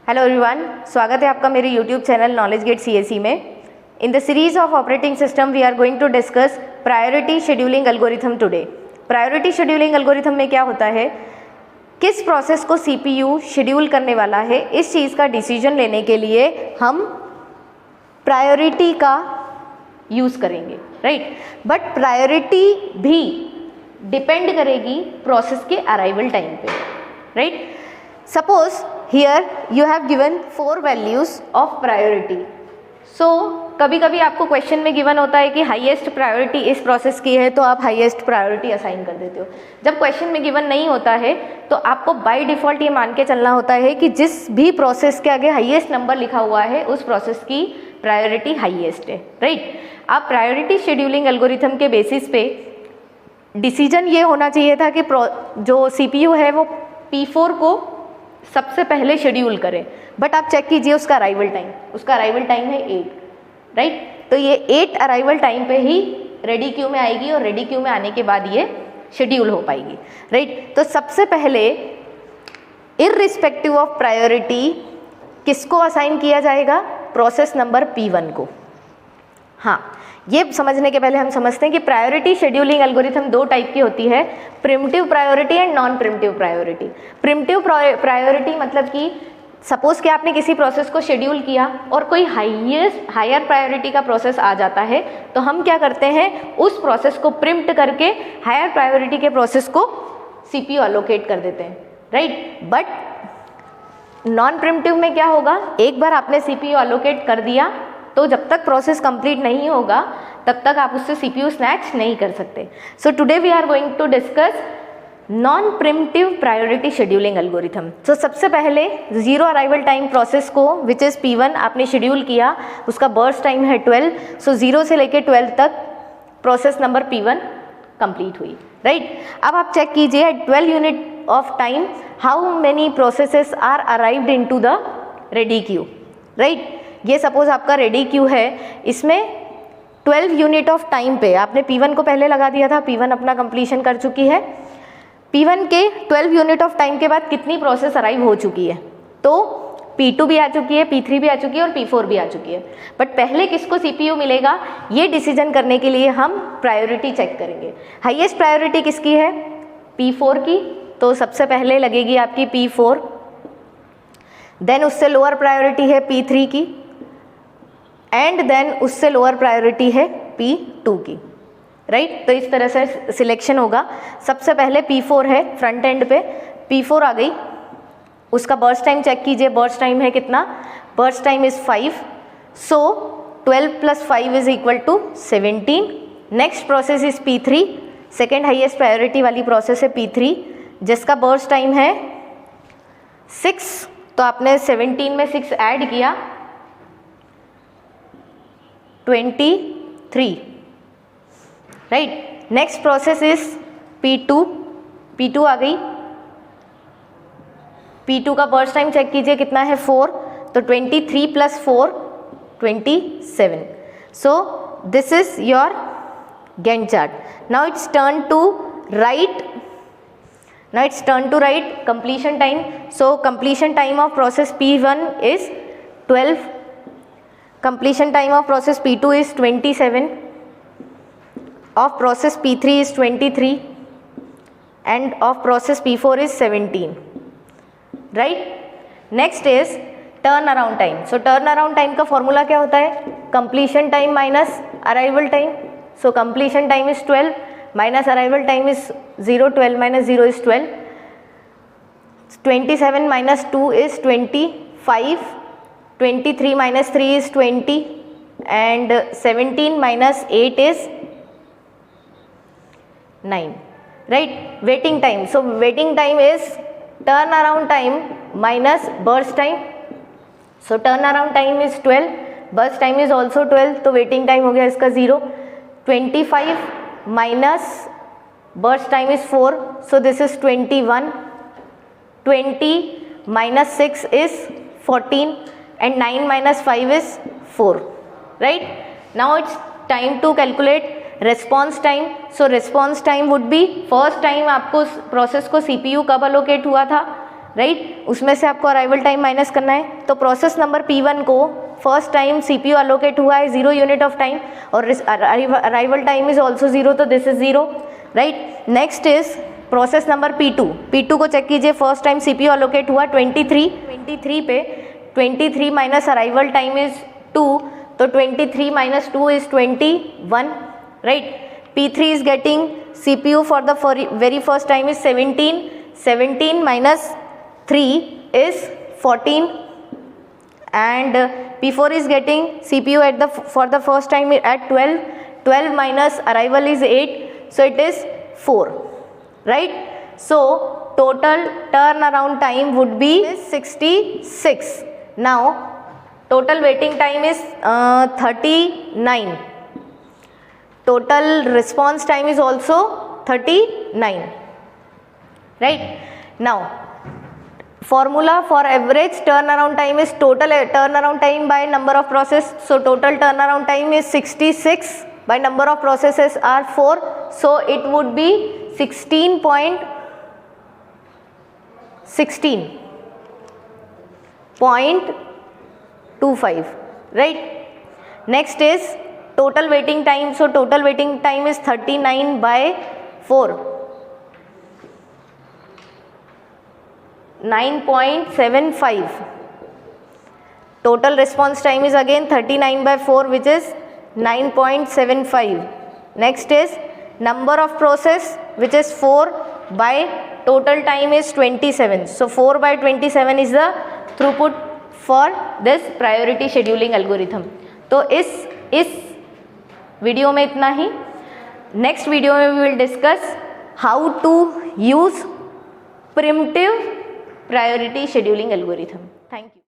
Hello everyone, स्वागत है आपका मेरे YouTube channel knowledge gate CSE में। In the series of operating system we are going to discuss priority scheduling algorithm today. Priority scheduling algorithm में क्या होता है, किस प्रोसेस को सीपीयू शेड्यूल करने वाला है, इस चीज़ का डिसीजन लेने के लिए हम प्रायोरिटी का यूज़ करेंगे, राइट। बट प्रायोरिटी भी डिपेंड करेगी प्रोसेस के अराइवल टाइम पे, right. Suppose here you have given 4 values of priority। so कभी कभी आपको क्वेश्चन में गिवन होता है कि हाईएस्ट प्रायोरिटी इस प्रोसेस की है तो आप हाईएस्ट प्रायोरिटी असाइन कर देते हो। जब क्वेश्चन में गिवन नहीं होता है तो आपको बाय डिफ़ॉल्ट ये मान के चलना होता है कि जिस भी प्रोसेस के आगे हाईएस्ट नंबर लिखा हुआ है उस प्रोसेस की प्रायोरिटी हाईएस्ट है, राइट। आप प्रायोरिटी शेड्यूलिंग एल्गोरिथम के बेसिस पे डिसीजन ये होना चाहिए था कि जो सीपीयू है वो P4 को सबसे पहले शेड्यूल करें, बट आप चेक कीजिए उसका अराइवल टाइम है 8, राइट। तो ये 8 अराइवल टाइम पे ही रेडी क्यू में आएगी और रेडी क्यू में आने के बाद ये शेड्यूल हो पाएगी, राइट। तो सबसे पहले इररिस्पेक्टिव ऑफ प्रायोरिटी किसको असाइन किया जाएगा, प्रोसेस नंबर P1 को। हाँ, ये समझने के पहले हम समझते हैं कि प्रायोरिटी शेड्यूलिंग एल्गोरिथम 2 टाइप की होती है, primitive priority and non preemptive priority. Primitive priority मतलब कि सपोज कि आपने किसी प्रोसेस को शेड्यूल किया और कोई हायर प्रायोरिटी का प्रोसेस आ जाता है तो हम क्या करते हैं, उस प्रोसेस को प्रिम्प्ट करके हायर प्रायोरिटी के प्रोसेस को सीपीयू एलोकेट कर देते हैं, राइट। बट नॉन प्रिमिटिव में क्या होगा, एक बार आपने सीपीयू एलोकेट कर दिया तो जब तक प्रोसेस कंप्लीट नहीं होगा तब तक आप उससे सीपीयू स्नैच नहीं कर सकते। So today we are going to discuss non preemptive priority scheduling algorithm. So सबसे पहले जीरो अराइवल टाइम प्रोसेस को विच इज़ P1 आपने शेड्यूल किया, उसका बर्स्ट टाइम है 12। सो 0 से लेके 12 तक प्रोसेस नंबर P1 कंप्लीट हुई, राइट। अब आप चेक कीजिए at 12 unit of time how many processes are arrived into the ready queue, right. ये सपोज आपका रेडी क्यू है, इसमें 12 यूनिट ऑफ टाइम पे आपने P1 को पहले लगा दिया था, P1 अपना कंप्लीशन कर चुकी है। P1 के 12 यूनिट ऑफ टाइम के बाद कितनी प्रोसेस अराइव हो चुकी है, तो P2 भी आ चुकी है, P3 भी आ चुकी है और P4 भी आ चुकी है। बट पहले किसको सीपीयू मिलेगा ये डिसीजन करने के लिए हम प्रायोरिटी चेक करेंगे। हाईएस्ट प्रायोरिटी किसकी है, P4 की, तो सबसे पहले लगेगी आपकी P4। देन उससे लोअर प्रायोरिटी है P3 की एंड देन उससे लोअर प्रायोरिटी है P2 की, राइट। तो इस तरह से सिलेक्शन होगा। सबसे पहले P4 है फ्रंट एंड पे, P4 आ गई, उसका बर्स्ट टाइम चेक कीजिए, बर्स्ट टाइम है कितना, burst time is 5। So 12 + 5 is equal to 17। Next process is P3, second highest priority वाली प्रोसेस है P3 जिसका बर्स्ट टाइम है 6। तो आपने 17 में 6 ऐड किया 23, right. Next process is P2 आ गई, P2 का बर्स्ट टाइम चेक कीजिए कितना है 4। तो 23 + 4 27। So this is your Gantt chart. Now it's turn to write, completion time। so completion time of process P1 is 12, completion time of process P2 is 27, of process P3 is 23 and of process P4 is 17, right। next is turn around time। so turn around time का formula क्या होता है, completion time minus arrival time। so completion time is 12 minus arrival time is 0, 12 minus 0 is 12, 27 minus 2 is 25, 23 minus 3 is 20 and 17 minus 8 is 9, right। waiting time, so waiting time is turnaround time minus burst time। so turnaround time is 12, burst time is also 12, तो waiting time हो गया इसका 0। 25 minus burst time is 4, so this is 21। 20 minus 6 is 14 and 9 minus 5 is 4, right। now it's time to calculate response time। so response time would be first time आपको process को CPU कब allocate हुआ था, right, उसमें से आपको arrival time minus करना है। तो प्रोसेस नंबर P1 को फर्स्ट टाइम CPU अलोकेट हुआ है 0 यूनिट ऑफ टाइम और अराइवल टाइम इज ऑल्सो 0, तो this is 0, right. Next is process number P2 को चेक कीजिए, फर्स्ट टाइम CPU अलोकेट हुआ 23 पे 23 माइनस अराइवल टाइम इज 2, तो 23 minus 2 is 21, right. P3 is getting CPU for the very first time is 17 minus 3 is 14, and P4 is getting CPU for the first time at 12 minus arrival is 8, so it is 4, right. So total turnaround time would be 66. Now total waiting time is 39. Total response time is also 39, right. Now formula for average turnaround time is total turnaround time by number of process. So total turnaround time is 66 by number of processes are 4, so it would be 16.25, right. Next is total waiting time. So total waiting time is 39 by 4, 9.75. Total response time is again 39 by 4, which is 9.75. Next is number of process, which is 4 by total time is 27. So 4 by 27 is the throughput for this priority scheduling algorithm. तो इस video में इतना ही। Next video में we will discuss how to use primitive priority scheduling algorithm. Thank you.